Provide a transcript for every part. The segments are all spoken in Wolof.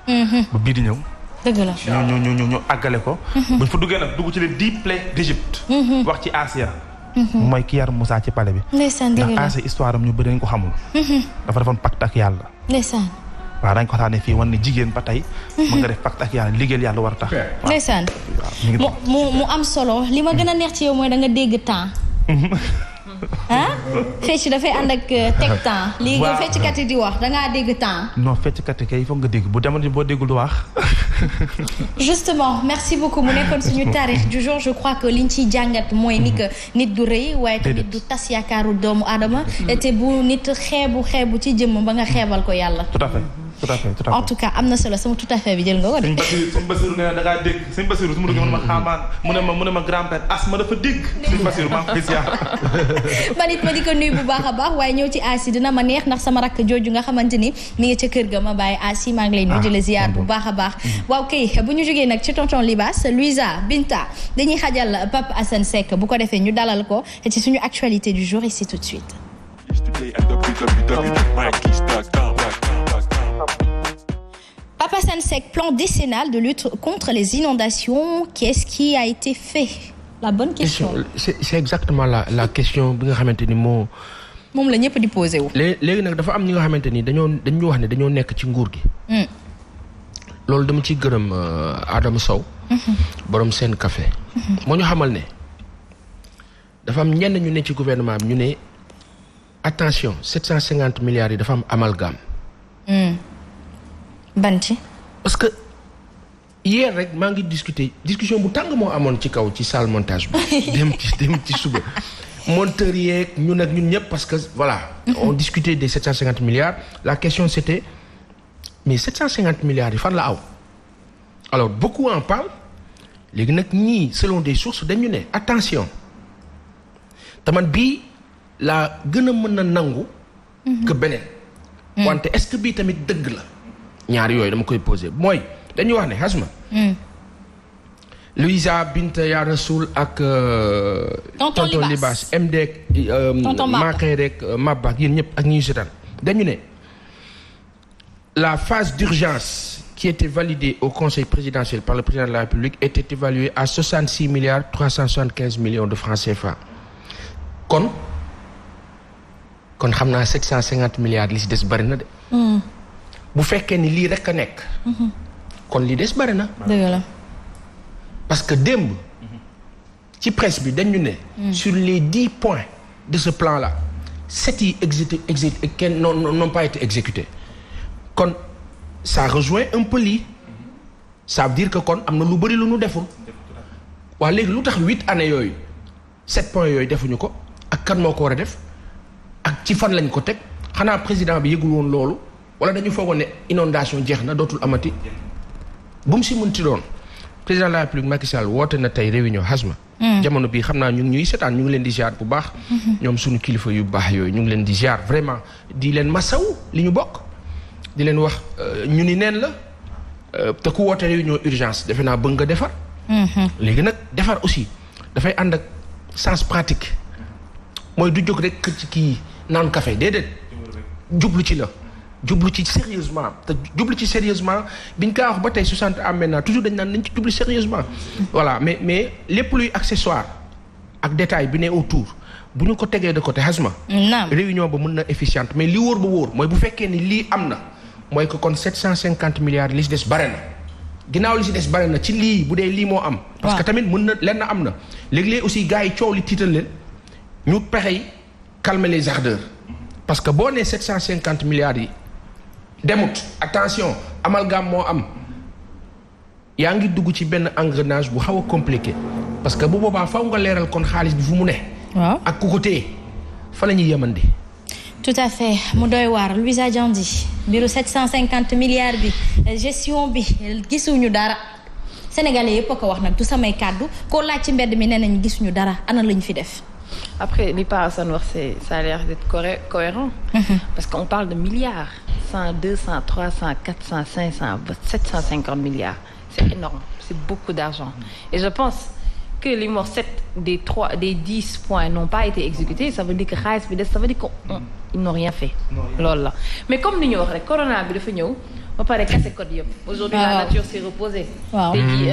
ba bii di ñëw. dëgg la ñu àggale ko. buñ fa duggee nag dugg ci les 10 plaies d'Égypte. wax ci Asia. mooy ki yar Moussa ci palais bi. ndeysaan dëgg la ndax Asia histoire am ñu bëri nañ ko xamul. dafa defoon pacte ak yàlla. ndeysaan. waaw dañ ko waxtaanee fii wan ne jigéen ba tey. mën nga def pacte ak yàlla liggéeyal yàlla war a tax. ndeysaan mu am solo li ma gën a neex ci yow mooy da nga dégg temps. ah fecc dafay ànd ak teg temps. lii nga fecckat yi di wax da ngaa dégg temps. non fecckat yi kay foog nga dégg bu demoon boo déggul du wax. justement merci beaucoup mu nekkoon suñu taarix du jour je crois que liñ ciy jàngat mooy ni que nit du rëy waaye tamit du tas yaakaaru doomu aadama. te bu nit xeebu ci jëmm ba nga xeebal ko yàlla. tout à fait. en tout cas am na solo sama tout à fait bi jël nga ko de. sëñ Basiru nee na da ngaa dégg sëñ Basiru su ma duggee ma xaamaan mu ne ma grand-père asma dafa dégg. sëñ Basiru maa ngi koy ziar. man it ma di ko nuyu bu baax a baax waaye ñëw ci Asi dina ma neex ndax sama rakk jooju nga xamante ni mi ngi ca kër ga ma bàyyi Asi maa ngi lay nuyu di la ziar bu baax a baax. waaw kay bu ñu jógee nag ci tonton Libaas Louisa Binta dañuy xajal Pape Assane Seck bu ko defee ñu dalal ko ci suñu actualité du jour ici tout de suite. Pape Assane Seck, plan décennal de lutte contre les inondations, qu'est-ce qui a été fait? La bonne question. C'est exactement la question bi nga xamante ni moom la ñëpp di posé wu. léegi nag dafa am ñi nga xamante ni dañu wax ne dañoo nekk ci nguur gi. loolu dama ciy gërëm Adama Sow. borom seen café. moo ñu xamal ne dafa am ñenn ñu ne ci gouvernement bi ñu ne attention 750 milliards yi dafa am amalgame. banti parce que hier rek maa ngi discussion bu tàng moo amoon ci kaw ci salle montage bi dem ci suba monteur yeeg ñun ak ñun ñëpp parce que voilà on discutait des 750 milliards la question c'était mais 750 milliards yi fan la aw alors beaucoup en parlent léegi nag ñii selon des sources dañu ne attention taman bii laa gën a mën a nangu que beneen wante est-ce que bii tamit dëgg la ñaar yooyu dama koy posé mooy dañuy wax ne xasma Louisa Binta Ya Rasoul ak tonton Libaas MD Maakay rek Mabba ak yéen ñëpp ak ñuy seetaan dañu ne la phase d'urgence qui était validée au conseil présidentiel par le président de la République était évaluée à 66 milliards 375 millions de francs CFA kon xam naa 750 milliards li si des bari na de bu fekkee ni lii rek a nekk. kon lii des bari na. dëgg la. parce que démb. ci presse bi dañu ne. sur les 10 points de ce plan là 7 yi kenn n'ont pas été exécutés kon ça rejoint un peu lii ça veut dire que kon am na lu bari lu nu deful. waa léegi lu tax 8 années yooyu 7 points yooyu defuñu ko ak kan moo ko war a def ak ci fan lañ ko teg xanaa président bi yëgul woon loolu. wala dañu foogoon ne inondation jeex na dootul amati bu mu si mënti doon président de la République Macky Sall woote na tey réunion xasma jamono bii xam naa ñu ngi ñuy seetaan ñu ngi leen di ziar bu baax ñoom suñu kilifa yu baax yooyu ñu ngi leen di ziar vraiment di leen masaw li ñu bokk di leen wax ñu ni neen la te ku woote réunion urgence defe naa bëgg nga defar léegi nag defar aussi dafay ànd ak sens pratique mooy du jóg rek ci kii naan café déedéet jublu ci la jublu ci sérieusement te jublu ci sérieusement biñ kaa wax ba tey 60 ans maintenant toujours dañ naan nañ ci jublu sérieusement voilà mais lépp luy accessoire ak détail bi ne autour bu ñu ko tegee de côté xasma réunion ba mën na efficiente mais li wóor ba wóor mooy bu fekkee ni lii am na mooy que kon 750 milliards li si des bare na ginnaaw li si des bare na ci lii bu dee lii moo am parce que tamit mën na lenn am na léegi-léeg aussi gars yi coow li tiital leen ñu pexey calmer les ardeurs parce que boo nee 750 milliards yi demut attention amalgame moo am yaa ngi dugg ci benn engrenage bu xaw a compliqué parce que bu boobaa faw nga leeral kon xaalis bi fu mu ne. waaw ak ku ko téye fa la ñuy yemandi. tout à fait mu doy waar Louisa Diandi mbiru 750 milliards bi gestion bi gisuñu dara sénégalais yëpp a ko wax nag du samay kàddu koo laaj ci mbedd mi nee nañu gisuñu dara ana lañ fi def. Après, li Pa Assane wax ça a l'air d'être cohérent. Parce qu'on parle de milliards. 100, 200, 300, 400, 500, 750 milliards. C'est énorme. C'est beaucoup d'argent. Et je pense que les morts 7 des 10 points n'ont pas été exécutés. Ça veut dire que xaalis bi des, ça veut dire qu'ils n'ont rien fait. Loolu la. Mais comme ni ñu wax rek corona bi dafa ñëw ba pare kase code yëpp. aujourd'hui la nature s'est reposée. waaw tey jii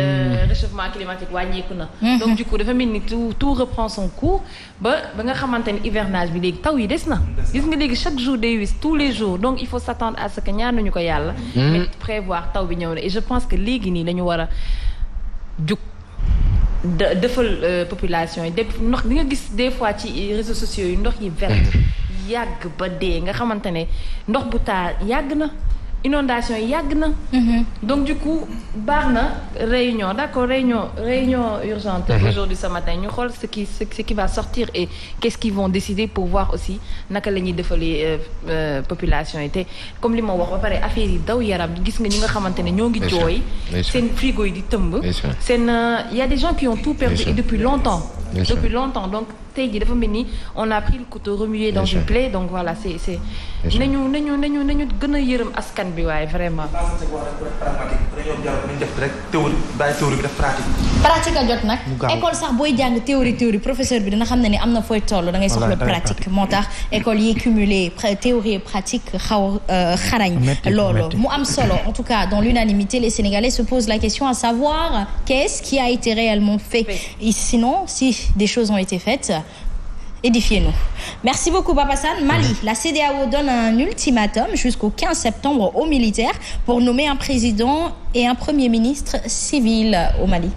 réchauffement climatique wàññeeku na. donc du coup dafa mel ni tout reprend son cours ba nga xamante ni hivernage bi léegi taw yi des na. gis nga léegi chaque jour day wis tous les jours donc il faut s'attendre à ce que ñaanuñu ko yàlla. mais prévoir taw bi ñëw na et je pense que léegi nii dañu war a jug. defal population yi ndox di nga gis des fois ci réseaux sociaux yi ndox yi vert yàgg ba dee nga xamante ne ndox bu taa yàgg na inondation yi yàgg na donc du coup baax na réunion d'accord réunion urgente aujourd'hui ce matin ñu xool ce qui va sortir et qu'est-ce qu'ils vont décider pour voir aussi naka la ñuy defalee population yi te comme li ma wax ba pare affaire yi daw yaram gis nga ñi nga xamante ne ñoo ngi jooy seen frigo yi di tëmb seen y a des gens qui ont tout perdu et depuis longtemps donc tey jii dafa mel ni on a pris le couteau remué dans une plaie donc voilà c'est nañu gën a yërëm askan bi waaye vraiment. pratique a jot nag. école sax booy jàng théorie professeur bi dina xam ne ni am na fooy toll da ngay soxla pratique moo tax école yi cumulé théorie et pratique xaw xarañ loolu mu am solo en tout cas dans l'unanimité les Sénégalais se posent la question à savoir qu'est-ce qui a été réellement fait et sinon si des choses ont été faites. Édifiez-nous. Merci beaucoup Papa Sane. Mali, la CEDEAO donne un ultimatum jusqu'au 15 septembre aux militaires pour nommer un président et un premier ministre civil au Mali.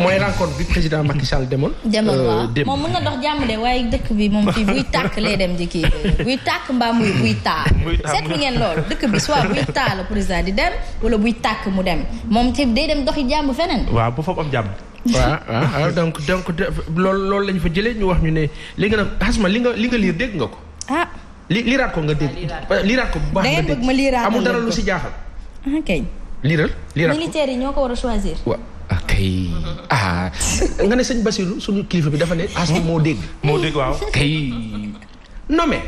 mooy rencontre bi président Macky Sall demoon waaw moom mën na dox jàmm de waaye dëkk bi moom fii buy tàkk lay dem di kii buy tàkk mbaa muy buy taa seetlu ngeen loolu dëkk bi soit buy taa la président di dem wala buy tàkk mu dem moom te day dem doxi jàmm feneen. waaw bu foofu am jàmm. waaw donc loolu lañu fa jëlee ñu wax ñu ne léegi nag xasma li nga liir dégg nga ko. liiraat ko nga dégg. liiraat ko bu baax nga dégg. ma liiraat amul dara lu si jaaxal. ok. liiral militaires yi ñoo ko war a choisir. waaw kay nga ne sëñ Bassirou suñu kilifa bi dafa ne asma moo dégg. moo dégg waaw kay nommé.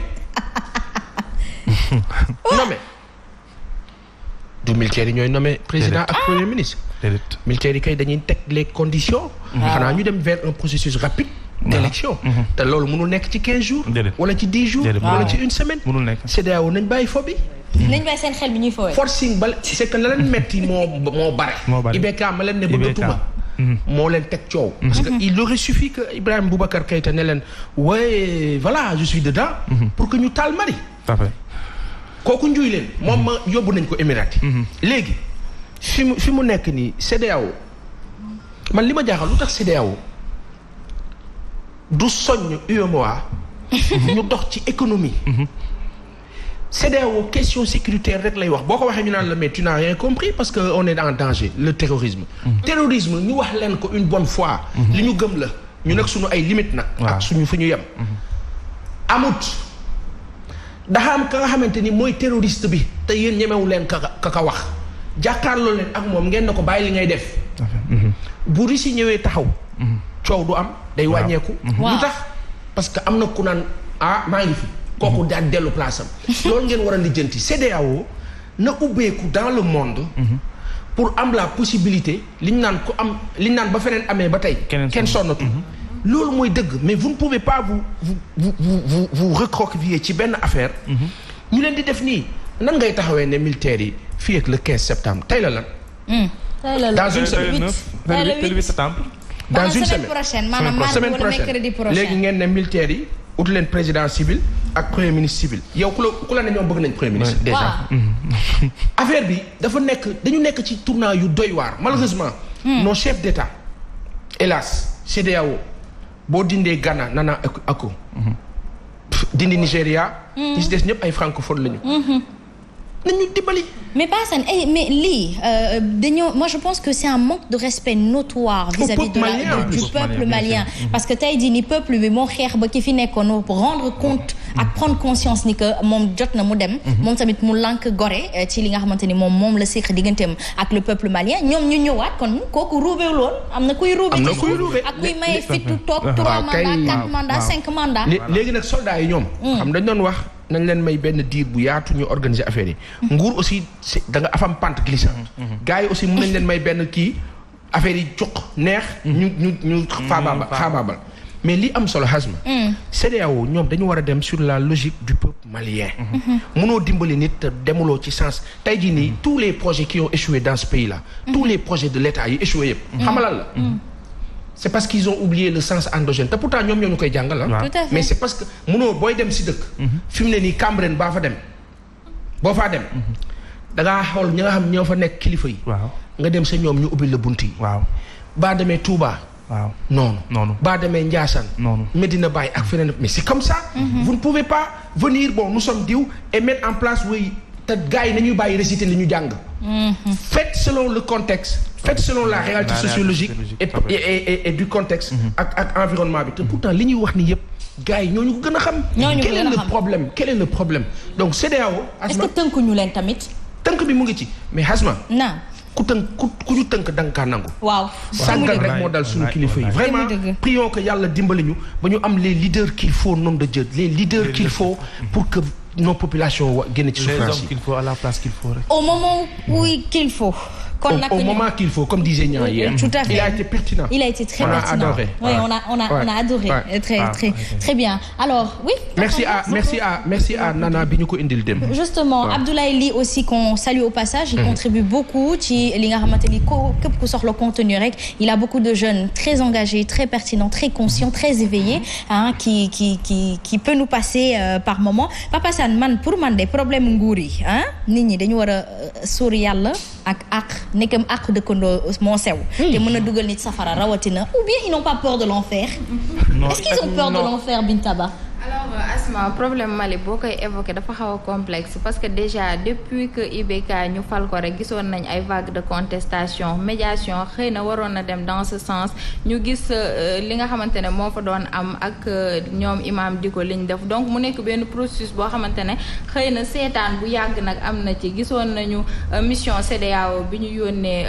nommé. du militaires yi ñooy nommé président ak premier ministre. militaires yi kay dañuy teg les conditions. xanaa ñu dem vers un processus rapide. d'élection te loolu mënul nekk ci 15 jours. wala ci 10 jours. wala ci une semaine. mënul nekk CEDEAO nañ bàyyi fo bi. nañ bàyyi seen xel bi ñuy fowee. forcing ba c'est que la leen metti moo bare. IBK ma leen ne bëggatuma. moo leen teg coow. parce que il aurait suffi que Ibrahima Boubacar Keïta ne leen ouais voilà je suis dedans. pour que ñu taal Mali. kooku njuy leen moom ma yóbbu nañ ko Émirats yi. léegi fi mu nekk nii CEDEAO man li ma jaaxal lu tax CEDEAO du soññ UEMOA ñu dox ci économie. CEDEAO question sécuritaire rek lay wax boo ko waxee ñu naan la mais tu n'as rien compris parce que on est en danger le terrorisme. terrorisme ñu wax leen ko une bonne fois. li ñu gëm la ñu nekk suñu ay limites nag. ak suñu fu ñu yem. amut dafa am ka nga xamante ni mooy terroriste bi te yéen ñemewu leen ka wax jàkkaarloo leen ak moom ngeen na ko bàyyi li ngay def. bu Russie ñëwee taxaw. coow du am day wàññeeku. lu tax parce que am na ku naan maa ngi fi. kooku daal dellu place am. loolu ngeen war a lijjanti CEDEAO na ubbeeku dans le monde. pour am la possibilité liñ naan ba feneen amee ba tey. kenn sonnatu. loolu mooy dëgg mais vous ne pouvez pas vous recroqueviller ci benn affaire. ñu leen di def nii nan ngay taxawee ne militaires yi fii ak le 15 septembre tey la lan. dans une semaine. le 8 septembre. dans une semaine prochaine maanaam mardi wala mercredi prochain léegi ngeen ne militaires yi ut leen président civil ak premier ministre civil yow ku la ne ñoom bëgg nañ premier ministre. déjà affaire bi dañu nekk ci tournant yu doy waar malheureusement. nos chefs d'État hélas CEDEAO boo dindee Ghana Nana Akufo dindi Nigéria. ñi si des ñëpp ay francophone lañu. nañu dimbali. mais pas ça mais lii moi je pense que c'est un manque de respect notoire vis-à-vis du peuple malien parce que tey jii ni peuple bi moo xeex ba ki fi nekkoon pour rendre compte ak prendre conscience ni que moom jot na mu dem moom tamit mu lànk gore ci li nga xamante ni moom la séq digganteem ak le peuple malien ñoom ñu ñëwaat kon kooku ruubee lool am na kuy ruube ci suuf ak kuy maye fitu toog 3 mandats 4 mandats 5 mandats léegi nag soldats yi ñoom xam dañ doon wax nañ leen may benn diir bu yaatu ñu organiser affaire yi nguur aussi da nga afam pente glissante gars yi aussi mën nañ leen may benn kii affaire yi cuq neex ñu xaabaabal mais li am solo Hazma. CEDEAO ñoom dañu war a dem sur la logique du peuple malien. mënoo dimbali nit te demuloo ci sens tey jii nii tous les projets qui ont échoué dans ce pays là. tous les projets de l'État yi échoué yëpp. xamalal la. c'est parce qu'ils ont oublié le sens endogène te pourtant ñoom ñoo ñu koy jàngal ah. mais c'est parce que mënoo booy dem si dëkk. fi mu ne nii Cambérène baa fa dem. boo faa dem. da ngaa xool ñi nga xam ñoo fa nekk kilifa yi. waaw nga dem sa ñoom ñu ubbil la bunt yi. waaw baa demee Touba. waaw noonu baa demee Ndiassane. noonu Medina Baye ak feneen mais c'est comme ça. vous ne pouvez pas venir bon nous sommes diw et mettre en place oui te gars yi nañuy bàyyi réciter li ñu jàng. faites selon le contexte. faites selon la réalité sociologique et du contexte. ak environnement bi te pourtant li ñuy wax ni yëpp. gars yi ñooñu ko gën a xam. quel est le problème donc CEDEAO. est-ce que tënkuñu leen tamit. tënk bi mu ngi ci mais Hazma. naam. ku ñu tënk da nga kaa nangu. waaw sàggal rek moo dal suñu kilifa yi vraiment prions que yàlla dimbali ñu ba ñu am les leaders qu'il faut nom de Dieu les leaders qu'il faut pour que nos populations génn ci souffrance yi. les hommes qu'il faut à la place qu'il faut rek. au moment où qu'il faut. au moment qu'il faut comme disait Niang hier. Tout à fait. Il a été pertinent. Il a été très pertinent. Adoré. Oui, on a adoré. Très bien. Alors, oui. Merci à Nana bi ñu ko indil dem. Justement, Abdoulaye Ly aussi qu'on salue au passage, il contribue beaucoup ci li nga xamante ni képp ku soxla contenu rek. Il a beaucoup de jeunes très engagés, très pertinents, très conscients, très éveillés, qui peut nous passer par moment. Papa Sane pour man des problèmes nguur yi nit ñi dañu war a sóor yàlla ak nekkam àq dëkkandoo moo sew. te mën a dugal nit safara rawatina ou bien ils n'ont pas peur de l'enfer. Est-ce qu'ils ont peur de l'enfer Bintaba? Alors Asma problème Mali boo koy évoqué dafa xaw a complexe parce que déjà depuis que IBK ñu fal ko rek gisoon nañ ay vagues de contestation médiation xëy na waroon na dem dans ce sens ñu gis li nga xamante ne moo fa doon am ak ñoom imam di ko liñ def donc mu nekk benn processus boo xamante ne xëy na seetaan bu yàgg nag am na ci gisoon nañu mission CEDEAO bi ñu yónnee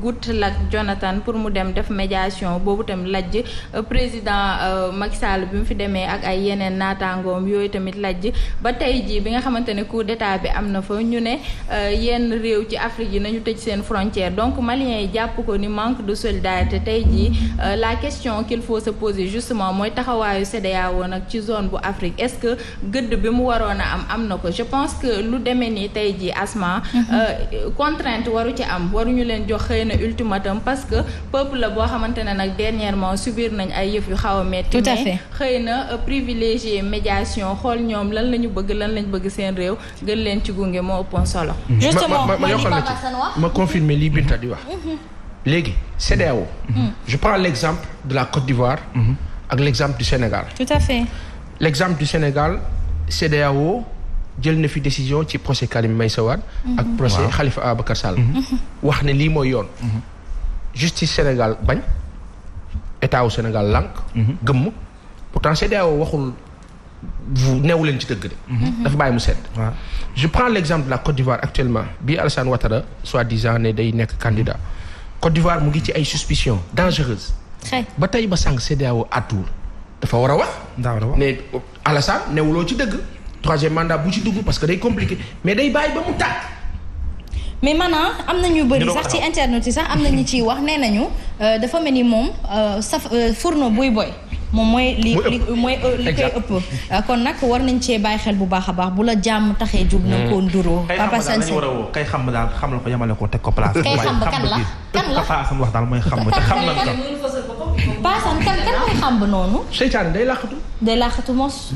Goodluck Jonathan pour mu dem def médiation boobu tam lajj président Macky Sall bi mu fi demee ak ay yeneen naataangoom yooyu tamit lajj ba tey jii bi nga xamante ne coup d'état bi am na fa ñu ne yenn réew ci Afrique yi nañu tëj seen frontière donc maliens yi jàpp ko ni manque de solidarité tey jii la question qu'il faut se poser justement mooy taxawaayu CEDEAO nag ci zone bu Afrique est-ce que gëdd bi mu waroon a am na ko je pense que lu demee nii tey jii Asma contrainte waru ci am waruñu leen jox xëy na ultimatum parce que peuple la boo xamante ne nag dernièrement subir nañ ay yëf yu xaw a metti mais xëy na privilégié médiation xool ñoom lan la ñu bëgg seen réew gën leen ci gunge moo ëppoon solo. justement ma yokkal la ci ma confirmer lii Binta di wax. léegi CEDEAO. je prends l'exemple de la Côte d'Ivoire. ak l'exemple du Sénégal. tout à fait. l'exemple du Sénégal CEDEAO jël na fi décision ci procès Karim Meïssa Wade ak procès Khalifa Ababacar Sall. wax ne lii mooy yoon. justice Sénégal bañ état wu Sénégal lànk. gëmm. pourtant CEDEAO waxul neewu leen ci dëgg de. dafa bàyyi mu sedd. je prends l'exemple de la Côte d'Ivoire actuellement bi Alassane Ouattara soi-disant ne day nekk candidat Côte d'Ivoire mu ngi ci ay suspicions dangereuses. ba tey ba sànq CEDEAO àttuwul dafa war a wax. ne Alassane newuloo ci dëgg. troisième mandat bu ci dugg parce que day compliqué mais day bàyyi ba mu tàkk. mais maanaam am na ñu bëri sax ci internet yi sax am na ñu ciy wax nee nañu dafa mel ni moom fourneau buy boy. moom mooy li koy ëpp kon nag war nañ cee bàyyi xel bu baax a baax bu la jàmm taxee jug na ko nduroo Papa Sane kay xam daal xam la ko yamale ko teg ko place kay xam ba kan la Papa Sane wax daal mooy xam te xam nañ ko Papa Sane kan mooy xam ba noonu seytaane day làqatu mos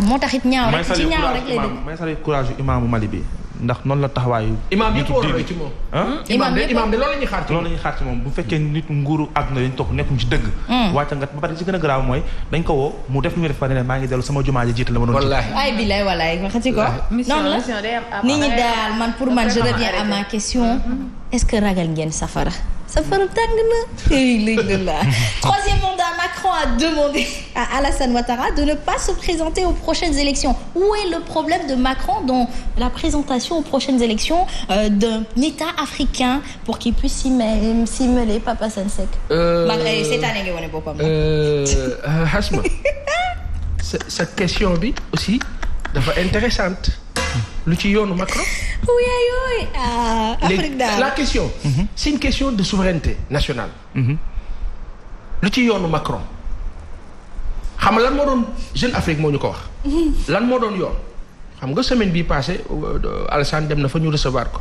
moo taxit ñaaw rek ci ñaaw rek lay dëgg may sali courage yu imaamu Mali bi ndax noonu la taxawaayu imaam yëpp war a ci moom imaam de loolu la ñuy xaar ci moom bu fekkee nit nguuru àdduna lañ toog nekkuñ ci dëgg wàcca nga ba pare ci gën a garaaw mooy dañ ko woo mu def lu muy def fa ne maa ngi dellu sama jumaa ji jiite la ma doon ay bilaay walaay waxati ko noonu la nit ñi daal man pour man je reviens à ma question est-ce que ragal ngeen safara tàng na. Troisième mandat, Macron a demandé à Alassane Ouattara de ne pas se présenter aux prochaines élections. Où est le problème de Macron dans la présentation aux prochaines élections d'un État africain pour qu'il puisse s'y mêler, Papa Sane Seck. Cette année nga wane boppam. Hasma cette question bi aussi dafa intéressante lu ci yoonu Macron. oui Afrique daal la question. c'est une question de souveraineté nationale. lu ci yoonu Macron xam nga lan moo doon Jeune Afrique moo ñu ko wax. lan moo doon yoon. xam nga semaine bii passé Alassane dem na fa ñu recevoir ko.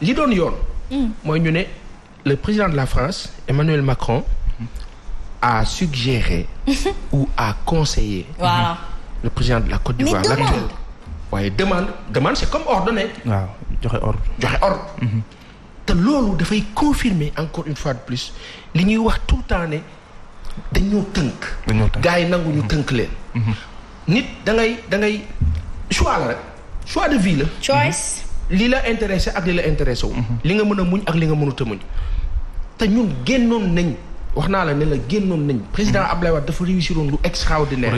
li doon yoon. mooy ñu ne le président de la France Emmanuel Macron a suggéré ou a conseillé. Voilà. le président de la Côte d'Ivoire l'actuel. waaye demande c'est comme ordonné. waaw joxe ordre. te loolu dafay confirmer encore une fois de plus li ñuy wax tout le temps ne dañoo tënk. gars yi nangu ñu tënk leen. nit da ngay choix la rek choix de vie la. choice. li la intéressé ak li la intéressé wu. li nga mën a muñ ak li nga mënut a muñ. te ñun génnoon nañ wax naa la ne la génnoon nañ. président Ablaye Wade dafa réussiroon lu extraordinaire.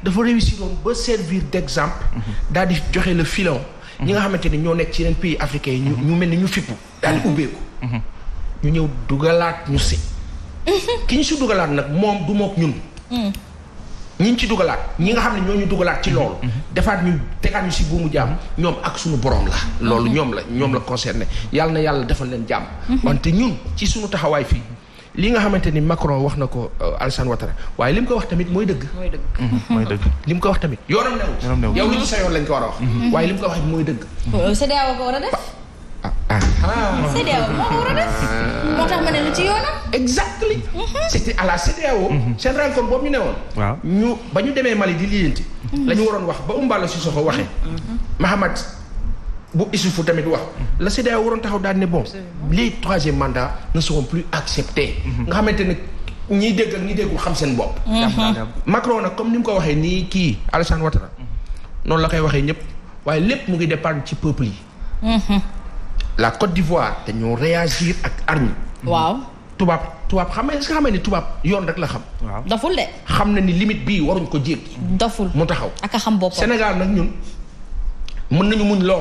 dafa réussiroon ba servir d'exemple. daal di joxe le filon. ñi nga xamante ni ñoo nekk ci yeneen pays africains yi ñu mel ni ñu fippu daal di ubbeeku. ñu ñëw dugalaat ñu si. ki ñu si dugalaat nag moom du mook ñun. ñi ñu ci dugalaat ñi nga xam ne ñoo ñu dugalaat ci loolu. defaat ñu tegaat ñu si buumu jàmm ñoom ak suñu borom la. loolu ñoom la concerné yàlla na yàlla defal leen jàmm. wante ñun ci suñu taxawaay fii li nga xamante ni Macron wax na ko Alassane Ouattara waaye li mu ko wax tamit mooy dëgg. mooy dëgg. li mu ko wax tamit yoonam new yow li ci sa yoon lañ ko war a wax. waaye li mu ko wax mooy dëgg. CEDEAO ko war a def. CEDEAO moo ko war a def. moo tax ma ne lu ci yoonam. exactly. c'était à la CEDEAO. seen rencontre boobu ñu ne woon. waaw ba ñu demee Mali di liyanti. la ñu waroon wax ba Umbala Sissoko waxee. Mahamad bu Issoufou tamit wax. la CEDEAO waroon taxaw daal ne bon. les troisième mandats ne seront plus acceptés. nga xamante ne ñiy dégg ak ñi déggul xam seen bopp. Macron nag comme ni mu ko waxee nii kii Alassane Ouattara. noonu la koy waxee ñëpp waaye lépp mu ngi dépendre ci peuple yi. la Côte d'Ivoire dañoo réagir ak arme. waaw. tubaab xam nga est-ce que xam ni tubaab yoon rek la xam. waaw daful de. xam na ni limite bii waruñ ko jéggi. daful mu taxaw ak a xam boppam. Sénégal nag ñun mën nañu muñ lool.